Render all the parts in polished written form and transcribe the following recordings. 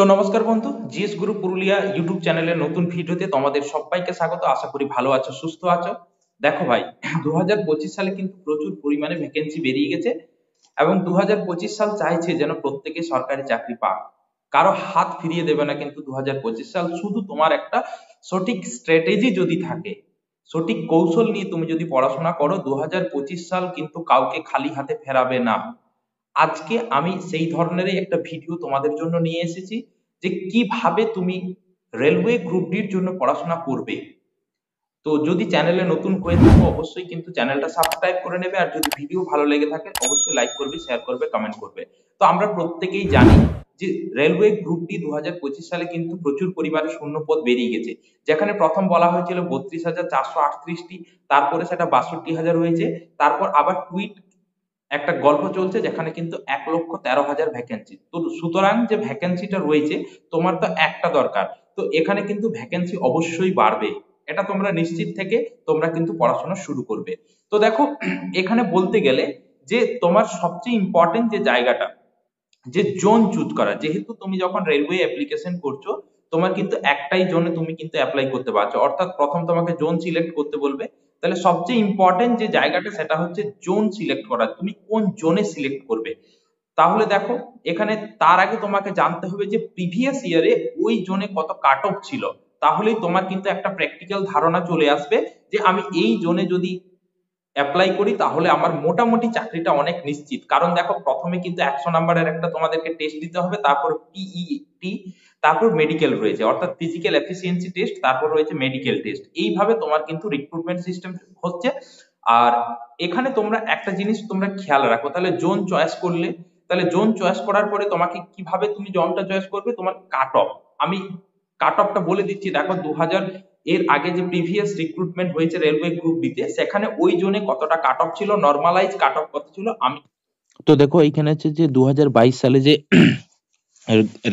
তো নমস্কার বন্ধু, জিএস গুরু পুরুলিয়া ইউটিউব চ্যানেলের নতুন ভিডিওতে তোমাদের সবাইকে স্বাগত। আশা করি ভালো আছো, সুস্থ আছো। দেখো ভাই, 2025 সালে কিন্তু প্রচুর পরিমাণে ভ্যাকেন্সি বেরিয়ে গেছে এবং 2025 সাল চাইছে যেন প্রত্যেকে সরকারি চাকরি পাক। কারো হাত ফিরিয়ে দেবে না কিন্তু 2025 সাল। শুধু তোমার একটা সঠিক স্ট্র্যাটেজি যদি থাকে, সঠিক কৌশল নিয়ে তুমি যদি পড়াশোনা করো, 2025 সাল কিন্তু কাউকে খালি হাতে ফেরাবে না। আজকে আমি সেই ধরনেরই একটা ভিডিও তোমাদের জন্য নিয়ে এসেছি, যে কিভাবে তুমি রেলওয়ে গ্রুপ ডির জন্য পড়াশোনা করবে। তো যদি চ্যানেলে নতুন হয়ে থাকো অবশ্যই কিন্তু চ্যানেলটা সাবস্ক্রাইব করে নেবে, আর যদি ভিডিও ভালো লেগে থাকে অবশ্যই লাইক করবে, শেয়ার করবে, কমেন্ট করবে। তো আমরা প্রত্যেকেই জানি যে রেলওয়ে গ্রুপ ডি 2025 সালে কিন্তু প্রচুর পরিমাণে শূন্য পদ বেরিয়ে গেছে। যেখানে প্রথম বলা হয়েছিল 32,438টি, তারপরে সেটা 62,000 হয়েছে। তারপর আবার টুইট একটা গল্প চলছে যেখানে কিন্তু 1,13,000 ভ্যাকেন্সি। তো সুতরাং যে ভ্যাকেন্সিটা রয়েছে, তোমার তো একটা দরকার। তো এখানে কিন্তু ভ্যাকেন্সি অবশ্যই বাড়বে, এটা তোমরা নিশ্চিত থেকে তোমরা কিন্তু পড়াশোনা শুরু করবে। তো দেখো, এখানে বলতে গেলে যে তোমার সবচেয়ে ইম্পর্টেন্ট যে জায়গাটা, যে জোন চুজ করা। যেহেতু তুমি যখন রেলওয়ে অ্যাপ্লিকেশন করছো, তোমার কিন্তু একটাই জোনে তুমি কিন্তু অ্যাপ্লাই করতে পারছো, অর্থাৎ প্রথম তোমাকে জোন সিলেক্ট করতে বলবে। তাহলে সবচেয়ে ইম্পর্টেন্ট যে জায়গাটা সেটা হচ্ছে জোন সিলেক্ট করা, তুমি কোন জোনে সিলেক্ট করবে। তাহলে দেখো, এখানে তার আগে তোমাকে জানতে হবে যে প্রিভিয়াস ইয়ারে ওই জোনে কত কাট অফ ছিল। তাহলেই তোমার কিন্তু একটা প্র্যাকটিক্যাল ধারণা চলে আসবে যে আমি এই জোনে যদি অ্যাপ্লাই করি তাহলে আমার মোটামুটি চাকরিটা অনেক নিশ্চিত। কারণ দেখো, প্রথমে কিন্তু 100 নাম্বারের একটা তোমাদেরকে টেস্ট দিতে হবে, তারপর পিইটি, তারপর মেডিকেল রয়েছে, অর্থাৎ ফিজিক্যাল এফিসিয়েন্সি টেস্ট, তারপর রয়েছে মেডিকেল টেস্ট। এইভাবে তোমার কিন্তু রিক্রুটমেন্ট সিস্টেম হচ্ছে। আর এখানে তোমরা একটা জিনিস তোমরা খেয়াল রাখো, তাহলে জোন চয়েস করলে, তাহলে জোন চয়েস করার পরে তোমাকে কিভাবে তুমি জোনটা চয়েস করবে, তোমার কাট অফ। আমি কাট অফটা বলে দিচ্ছি। দেখো, 2000 এর আগে যে প্রিভিয়াস রিক্রুটমেন্ট হয়েছে রেলওয়ে গ্রুপ দিতে, সেখানে ওই জোনে কতটা কাট অফ ছিল, নরমালাইজ কাট অফ কত ছিল আমি। তো দেখো, এখানে হচ্ছে যে 2022 সালে যে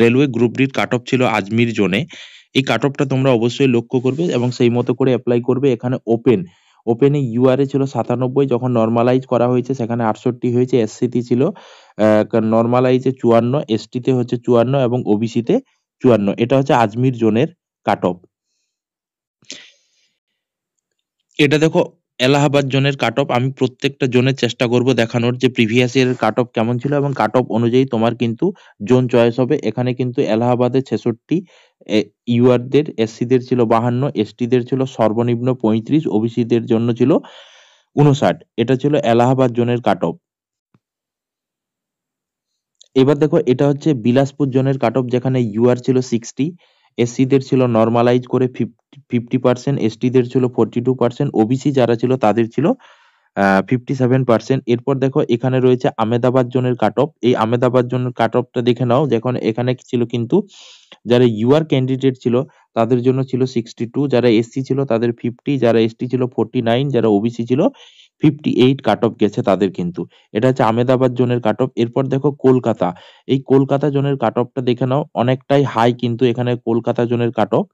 রেলওয়ে গ্রুপ ডির কাট অফ ছিল আজমির জোনে, এই কাট অফটা তোমরা অবশ্যই লক্ষ্য করবে এবং সেই মতো করে অ্যাপ্লাই করবে। এখানে ওপেনে ইউআরএ ছিল 97, যখন নরমালাইজ করা হয়েছে সেখানে 68 হয়েছে। এসসিতে ছিল নরমালাইজে 54, এসটিতে হচ্ছে 54 এবং ওবিসিতে 54। এটা হচ্ছে আজমির জোনের কাট অফ। এটা দেখো, এলাহাবাদ জোনের কাট অফ। আমি প্রত্যেকটা জোনের চেষ্টা করব দেখানোর যে প্রিভিয়াস ইয়ারের কাট অফ কেমন ছিল, এবং কাট অফ অনুযায়ী তোমার কিন্তু জোন চয়েস হবে। এখানে কিন্তু এলাহাবাদে 66, ইউআরদের এসসিদের ছিল 52, এসটিদের ছিল সর্বনিম্ন 35, ওবিসিদের জন্য ছিল 59। এটা ছিল এলাহাবাদ জোনের কাট অফ। এবার দেখো, এটা হচ্ছে বিলাসপুর জোনের কাট অফ, যেখানে ইউআর ছিল 60, এসসিদের ছিল নরমালাইজ করে 50%, এসটিদের ছিল 42%, ওবিসি যারা ছিল তাদের ছিল 57%। এরপর দেখো, এখানে রয়েছে আমেদাবাদ জোনের কাট অফ। এই আমেদাবাদ জোনের কাট অফটা দেখে নাও। যখন এখানে ছিল কিন্তু যারা ইউআর ক্যান্ডিডেট ছিল তাদের জন্য ছিল 62, যারা এসসি ছিল তাদের 50, যারা এসটি ছিল 49, যারা ওবিসি ছিল 58 কাট অফ গেছে তাদের কিন্তু। এটা হচ্ছে আমেদাবাদ জোনের কাট অফ। এরপর দেখো কলকাতা, এই কলকাতা জোনের কাট অফটা দেখে নাও, অনেকটাই হাই কিন্তু এখানে কলকাতা জোনের কাট অফ।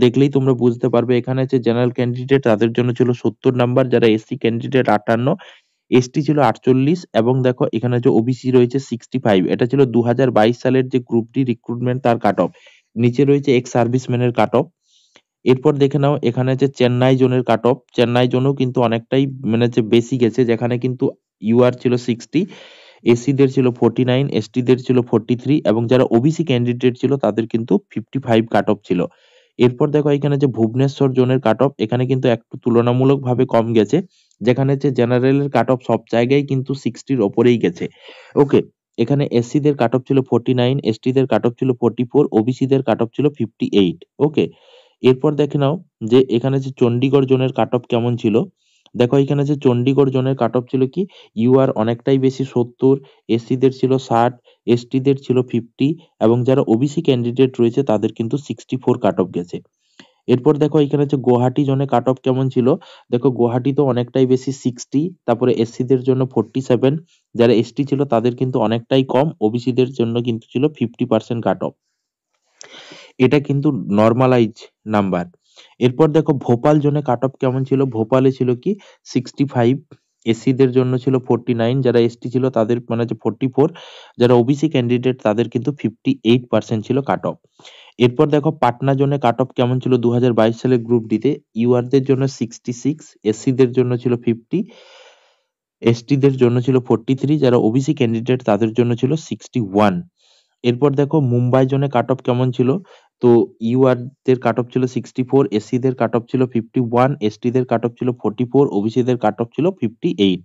দেখলেই তোমরা বুঝতে পারবে। এখানে হচ্ছে জেনারেল ক্যান্ডিডেট তাদের জন্য ছিল 70 নাম্বার, যারা এসসি ক্যান্ডিডেট 58, এসটি ছিল 48, এবং দেখো এখানে যে ওবিসি রয়েছে 65। এটা ছিল 2022 সালের যে গ্রুপ ডি রিক্রুটমেন্ট তার কাট অফ। নিচে রয়েছে এক্স সার্ভিসম্যানের কাট অফ। এরপর দেখে নাও, এখানে যে চেন্নাই জোনের কাট অফ। চেন্নাই জোনও কিন্তু অনেকটাই মানে যে বেশি গেছে, যেখানে কিন্তু ইউআর ছিল 60, এসসিদের ছিল 49, এসটিদের ছিল 43, এবং যারা ওবিসি ক্যান্ডিডেট ছিল তাদের কিন্তু 55 কাট অফ ছিল। এরপর দেখো, এখানে যে ভুবনেশ্বর জোনের কাট অফ, এখানে কিন্তু একটু তুলনামূলকভাবে কম গেছে, যেখানে যে জেনারেলের কাট অফ সব জায়গায় কিন্তু 60-র ওপরেই গেছে। ওকে, এখানে এসসিদের কাট অফ ছিল 49, এসটিদের কাট অফ ছিল 44, ওবিসিদের কাট অফ ছিল 58। ওকে, এরপর দেখে নাও যে এখানে যে চণ্ডীগড় জোনের কাট অফ কেমন ছিল। দেখো, এখানে যে চণ্ডীগড় জোনের কাট অফ ছিল কি, ইউআর অনেকটাই বেশি 70, এসসিদের ছিল 60, এসটিদের ছিল 50, এবং যারা ওবিসি ক্যান্ডিডেট রয়েছে তাদের কিন্তু 64 কাট অফ গেছে। এরপর দেখো, এখানে হচ্ছে গুয়াহাটি জোনে কাট অফ কেমন ছিল। দেখো, গুয়াহাটি তো অনেকটাই বেশি 60, তারপরে এসসিদের জন্য 47, যারা এসটি ছিল তাদের কিন্তু অনেকটাই কম, ওবিসিদের জন্য কিন্তু ছিল 50% কাট অফ। এটা কিন্তু নরমালাইজ নাম্বার। এরপর দেখো, ভোপাল জোনে কাট অফ কেমন ছিল। ভোপালে ছিল কি 65, এসসি দের জন্য ছিল 49, যারা এসটি ছিল তাদের মানে হচ্ছে 44, যারা ওবিসি ক্যান্ডিডেট তাদের কিন্তু 58% ছিল কাট অফ। এরপর দেখো পাটনা জোনে কাট অফ কেমন ছিল 2022 সালে গ্রুপ ডিতে। ইউআর দের জন্য 66, এসসি দের জন্য ছিল 50, এসটি দের জন্য ছিল 43, যারা ওবিসি ক্যান্ডিডেট তাদের জন্য ছিল 61। এরপর দেখো মুম্বাই জোনে কাট অফ কেমন ছিল। তো ইউআর দের কাট অফ ছিল 64, এসসি দের কাট অফ ছিল 51, এসটি দের কাট অফ ছিল 44, ওবিসি দের কাট অফ ছিল 58।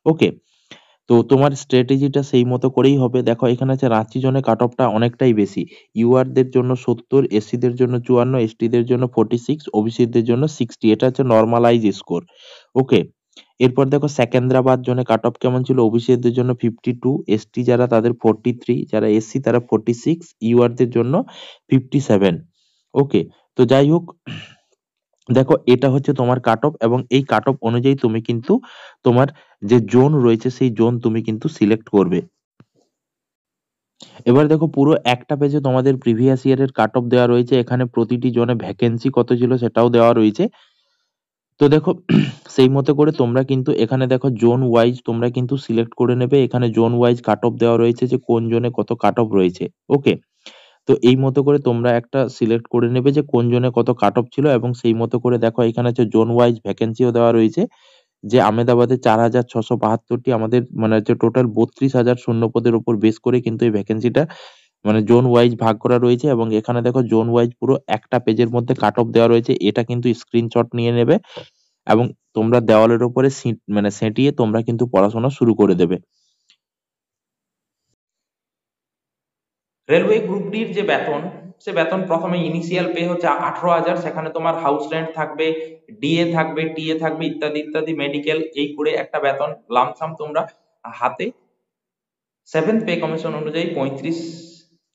ওকে, তো তোমার স্ট্র্যাটেজিটা সেই মতো করেই হবে। দেখো এখানে আছে রাঁচি জোনে কাট অফটা অনেকটাই বেশি। ইউআর দের জন্য 70, এসসি দের জন্য 54, এসটি দের জন্য 46, ওবিসি দের জন্য 60। এটা হচ্ছে নর্মালাইজ স্কোর। ওকে, এরপর দেখো সেকেন্দ্রাবাদ জোনে কাট অফ কেমন ছিল। ওবিসি দের জন্য 52, এসটি যারা তাদের 43, যারা এসসি তারা 46, ইউআর দের জন্য 57। ওকে, তো যাই হোক, দেখো এটা হচ্ছে তোমার কাট অফ, এবং এই কাট অফ অনুযায়ী তুমি কিন্তু তোমার যে জোন রয়েছে সেই জোন তুমি কিন্তু সিলেক্ট করবে। এবার দেখো পুরো একটা পেজে তোমাদের প্রিভিয়াস ইয়ারের কাট অফ দেওয়া রয়েছে, এখানে প্রতিটি জোনে ভ্যাকেন্সি কত ছিল সেটাও দেওয়া রয়েছে। তো দেখো সেই মতো করে তোমরা কিন্তু এখানে দেখো জোন ওয়াইজ তোমরা কিন্তু সিলেক্ট করে নেবে। এখানে জোন ওয়াইজ কাট অফ দেওয়া রয়েছে যে কোন জোনে কত কাট অফ রয়েছে। ওকে, তো এই মতো করে তোমরা একটা সিলেক্ট করে নেবে যে কোন জোনে কত কাট অফ ছিল, এবং সেই মতো করে দেখো এখানে হচ্ছে জোন ওয়াইজ ভ্যাকেন্সিও দেওয়া রয়েছে, যে আহমেদাবাদে 4672টি, আমাদের মানে হচ্ছে টোটাল 32,000 শূন্য পদের উপর বেস করে কিন্তু এই ভ্যাকেন্সিটা মানে জোন ওয়াইজ ভাগ করা রয়েছে। এবং এখানে দেখো জোন ওয়াইজ পুরো একটা পেজের মধ্যে কাট অফ দেওয়া রয়েছে, এটা কিন্তু স্ক্রিনশট নিয়ে নেবে এবং তোমরা দেওয়ালের উপরে মানে সেঁটিয়ে তোমরা কিন্তু পড়াশোনা শুরু করে দেবে। রেলওয়ে গ্রুপ ডির যে বেতন, সে বেতন প্রথমে ইনিশিয়াল পে হচ্ছে 18,000, সেখানে তোমার হাউস রেন্ট থাকবে, ডিএ থাকবে, টিএ থাকবে, ইত্যাদি ইত্যাদি, মেডিকেল, এই করে একটা বেতন লামসাম তোমরা হাতে 7th পে কমিশন অনুযায়ী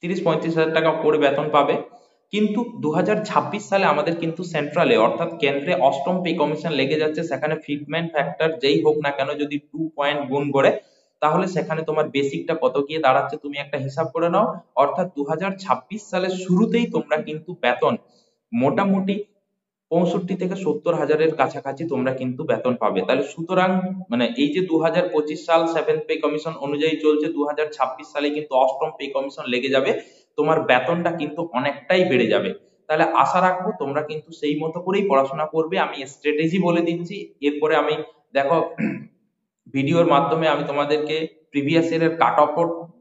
30-35 হাজার টাকা করে বেতন পাবে। কিন্তু 2026 সালে আমাদের কিন্তু সেন্ট্রালে অর্থাৎ কেন্দ্রে অষ্টম পে কমিশন লেগে যাচ্ছে। সেখানে ফিটমেন্ট ফ্যাক্টর যেই হোক না কেন যদি 2 পয়েন্ট গুণ করে, তাহলে সেখানে তোমার বেসিকটা কত গিয়ে দাঁড়াচ্ছে তুমি একটা হিসাব করে নাও। অর্থাৎ 2026 সালের শুরুতেই তোমরা কিন্তু বেতন মোটামুটি 65 থেকে 70 হাজারের কাছাকাছি তোমরা কিন্তু বেতন পাবে। তাহলে সুতরাং মানে এই যে 2025 সাল 7th পে কমিশন অনুযায়ী চলছে, 2026 সালে কিন্তু অষ্টম পে কমিশন লেগে যাবে, তোমার বেতনটা কিন্তু অনেকটাই বেড়ে যাবে। তাহলে আশা রাখবো তোমরা কিন্তু সেই মতো করেই পড়াশোনা করবে। আমি স্ট্র্যাটেজি বলে দিচ্ছি, এরপরে আমি দেখো ভিডিওর মাধ্যমে আমি তোমাদেরকে প্রিভিয়াস ইয়ারের কাট অফ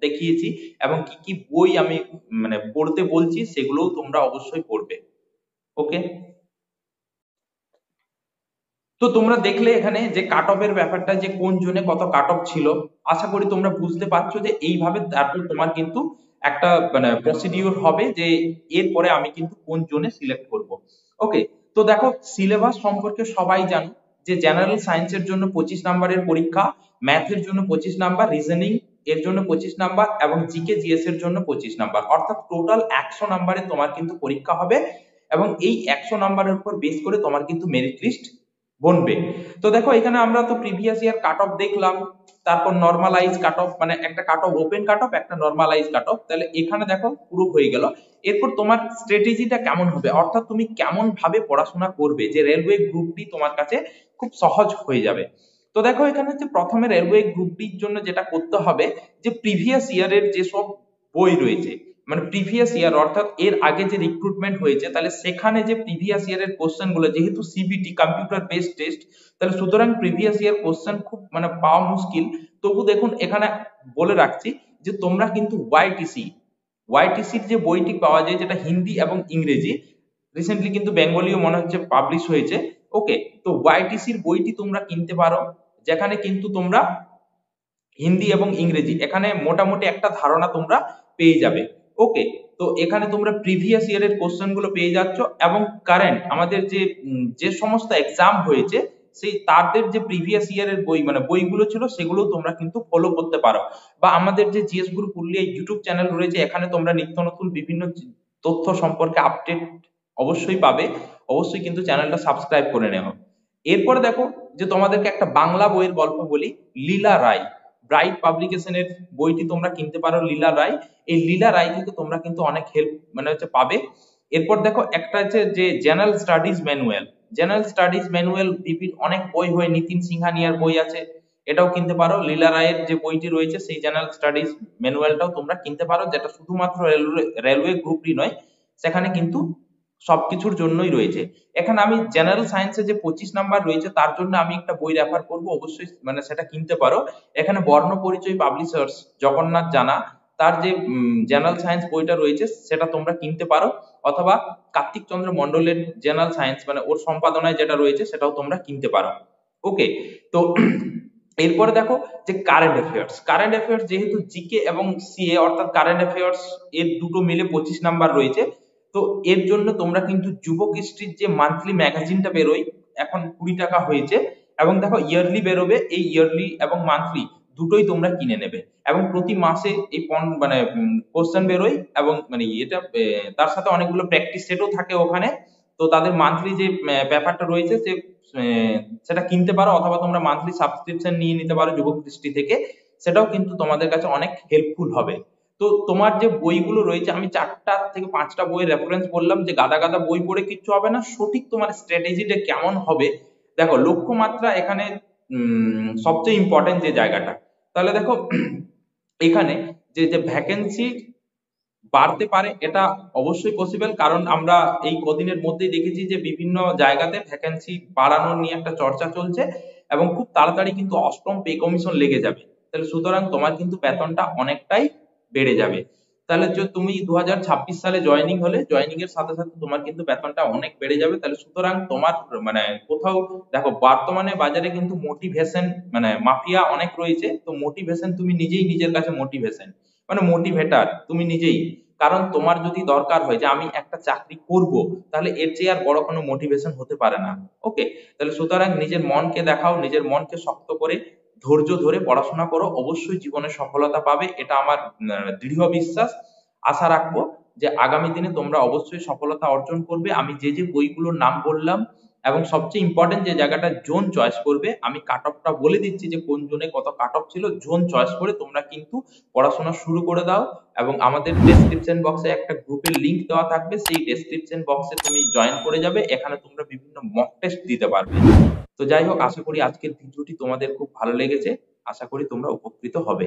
দেখিয়েছি, এবং কি কি বই আমি মানে পড়তে বলছি সেগুলোও তোমরা অবশ্যই পড়বে। ওকে, তো তোমরা দেখলে এখানে যে কাট অফের ব্যাপারটা, যে কোন জোনে কত কাট অফ ছিল। আশা করি তোমরা বুঝতে পারছো যে এইভাবে তারপর তোমার কিন্তু একটা মানে প্রসিডিউর হবে যে এরপরে আমি কিন্তু কোন জোনে সিলেক্ট করব। ওকে, তো দেখো সিলেবাস সম্পর্কে সবাই জানো যে জেনারেল সায়েন্সের জন্য 25 নাম্বারের পরীক্ষা, ম্যাথের জন্য 25 নাম্বার, রিজনিং এর জন্য 25 নাম্বার, এবং জিকে জিএস এর জন্য 25 নাম্বার, অর্থাৎ টোটাল 100 নাম্বারে তোমার কিন্তু পরীক্ষা হবে। এবং এই 100 নাম্বারের উপর বেস করে তোমার কিন্তু মেরিট লিস্ট বনবে। তো দেখো এখানে আমরা তো প্রিভিয়াস ইয়ার কাট অফ দেখলাম, তারপর নরমালাইজ কাট অফ, মানে একটা cut off open cut off, একটা নরমালাইজ কাট অফ। তাহলে এখানে দেখো পুরো হয়ে গেল। এরপর তোমার স্ট্র্যাটেজিটা কেমন হবে, অর্থাৎ তুমি কেমন ভাবে পড়াশোনা করবে যে রেলওয়ে গ্রুপ ডি তোমার কাছে খুব সহজ হয়ে যাবে। তো দেখো এখানে হচ্ছে প্রথমে রেলওয়ে গ্রুপ ডির জন্য যেটা করতে হবে, যে প্রিভিয়াস ইয়ারের যেসব বই রয়েছে, মানে প্রিভিয়াস ইয়ার অর্থাৎ এর আগে যে রিক্রুটমেন্ট হয়েছে, তাহলে সেখানে যে প্রিভিয়াস ইয়ারের কোশ্চেন গুলো, যেহেতু সিবিটি কম্পিউটার বেসড টেস্ট, তাহলে সুতরাং প্রিভিয়াস ইয়ার কোশ্চেন খুব মানে পাওয়া মুশকিল। তবু দেখুন এখানে বলে রাখছি যে তোমরা কিন্তু ওয়াইটিসির যে বইটি পাওয়া যায়, যেটা হিন্দি এবং ইংরেজি, রিসেন্টলি কিন্তু বেঙ্গলিও মনে হচ্ছে পাবলিশ হয়েছে। ওকে, তো ওয়াইটিসির বইটি তোমরা কিনতে পারো, যেখানে কিন্তু তোমরা হিন্দি এবং ইংরেজি এখানে মোটামুটি একটা ধারণা তোমরা পেয়ে যাবে। ওকে, তো এখানে তোমরা প্রিভিয়াস ইয়ারের কোশ্চেন গুলো পেয়ে যাচ্ছ, এবং কারেন্ট আমাদের যে যে সমস্ত এক্সাম হয়েছে সেই তাদের যে প্রিভিয়াস ইয়ারের বই মানে বইগুলো ছিল সেগুলো তোমরা কিন্তু ফলো করতে পারো। বা আমাদের যে জিএস গুরু পুরুলিয়া ইউটিউব চ্যানেল রয়েছে, এখানে তোমরা নিত্য নতুন বিভিন্ন তথ্য সম্পর্কে আপডেট অবশ্যই পাবে। অবশ্যই কিন্তু চ্যানেলটা সাবস্ক্রাইব করে নেওয়া। এরপরে দেখো যে তোমাদেরকে একটা বাংলা বইয়ের গল্প বলি, লীলা রায়, ব্রাইট পাবলিকেশনের বইটি তোমরা কিনতে পারো, লীলা রায়। এই লীলা রায় থেকে তোমরা কিন্তু অনেক হেল্প মানে হচ্ছে পাবে। এরপর দেখো একটা হচ্ছে যে জেনারেল স্টাডিজ ম্যানুয়াল, বিভিন্ন অনেক বই হয়, নিতিন সিংহানিয়ার বই আছে, এটাও কিনতে পারো। লীলা রায়ের যে বইটি রয়েছে সেই জেনারেল স্টাডিজ ম্যানুয়ালটাও তোমরা কিনতে পারো, যেটা শুধুমাত্র রেলওয়ে গ্রুপই নয়, সেখানে কিন্তু সবকিছুর জন্যই রয়েছে। এখানে আমি জেনারেল সায়েন্সে যে 25 নাম্বার রয়েছে তার জন্য আমি একটা বই রেফার করব, অবশ্যই মানে সেটা কিনতে পারো। এখানে বর্ণ পরিচয় পাবলিশার্স জগন্নাথ জানা, তার যে জেনারেল সায়েন্স বইটা রয়েছে সেটা তোমরা কিনতে পারো, অথবা কার্তিক চন্দ্র মন্ডলের জেনারেল সায়েন্স মানে ওর সম্পাদনায় যেটা রয়েছে সেটাও তোমরা কিনতে পারো। ওকে, তো এরপরে দেখো যে কারেন্ট অ্যাফেয়ার্স যেহেতু জিকে এবং সিএ অর্থাৎ কারেন্ট অ্যাফেয়ার্স এর দুটো মিলে 25 নাম্বার রয়েছে, তো এর জন্য তোমরা কিন্তু যুবক স্ট্রিট যে মান্থলি ম্যাগাজিনটা বেরোয় এখন 20 টাকা হয়েছে, এবং দেখো ইয়ারলি বেরোবে, এই ইয়ারলি এবং মান্থলি দুটোই তোমরা কিনে নেবে, এবং প্রতি মাসে এই মানে কোশ্চেন বেরোয়, এবং মানে এটা তার সাথে অনেকগুলো প্র্যাকটিস সেটও থাকে ওখানে। তো তাদের মান্থলি যে ব্যাপারটা রয়েছে যে সেটা কিনতে পারো, অথবা তোমরা মান্থলি সাবস্ক্রিপশন নিয়ে নিতে পারো যুবক দৃষ্টি থেকে, সেটাও কিন্তু তোমাদের কাছে অনেক হেল্পফুল হবে। তো তোমার যে বইগুলো রয়েছে, আমি 4টা থেকে 5টা বইয়ের রেফারেন্স বললাম, যে গাদা গাদা বই পড়ে কিচ্ছু হবে না, সঠিক তোমার স্ট্র্যাটেজিটা কেমন হবে দেখো, লক্ষ্যমাত্রা এখানে সবচেয়ে ইম্পর্টেন্ট যে জায়গাটা। তাহলে দেখো এখানে যে যে ভ্যাকেন্সি বাড়তে পারে এটা অবশ্যই পসিবল, কারণ আমরা এই কদিনের মধ্যেই দেখেছি যে বিভিন্ন জায়গাতে ভ্যাকেন্সি বাড়ানোর নিয়ে একটা চর্চা চলছে, এবং খুব তাড়াতাড়ি কিন্তু 8ম পে কমিশন লেগে যাবে। তাহলে সুতরাং তোমার কিন্তু বেতনটা অনেকটাই বেড়ে যাবে। তাহলে যে তুমি 2026 সালে জয়েনিং হলে, জয়েনিং এর সাথে সাথে তোমার কিন্তু বেতনটা অনেক বেড়ে যাবে। তাহলে সুতরাং তোমার মানে কোথাও দেখো বর্তমানে বাজারে কিন্তু মোটিভেশন মানে মাফিয়া অনেক রয়েছে, তো মোটিভেশন তুমি নিজেই নিজের কাছে মোটিভেশন মানে মোটিভেটার তুমি নিজেই। কারণ তোমার যদি দরকার হয় যে আমি একটা চাকরি করব, তাহলে এর চেয়ে আর বড় কোনো মোটিভেশন হতে পারে না। ওকে, তাহলে সুতরাং নিজের মনকে দেখাও, নিজের মনকে শক্ত করে ধৈর্য ধরে পড়াশোনা করো, অবশ্যই জীবনে সফলতা পাবে, এটা আমার দৃঢ় বিশ্বাস। আশা রাখবো যে আগামী দিনে তোমরা অবশ্যই সফলতা অর্জন করবে। আমি যে যে বইগুলোর নাম বললাম, এবং সবচেয়ে ইম্পর্টেন্ট যে জায়গাটা জোন চয়েস করবে, আমি কাট অফটা বলে দিচ্ছি যে কোন জোনে কত কাট অফ ছিল, জোন চয়েস করে তোমরা কিন্তু পড়াশোনা শুরু করে দাও। এবং আমাদের ডেসক্রিপশন বক্সে একটা গ্রুপের লিংক দেওয়া থাকবে, সেই ডেসক্রিপশন বক্সে তুমি জয়েন করে যাবে, এখানে তোমরা বিভিন্ন মক টেস্ট দিতে পারবে। তো যাই হোক, আশা করি আজকের ভিডিওটি তোমাদের খুব ভালো লেগেছে, আশা করি তোমরা উপকৃত হবে।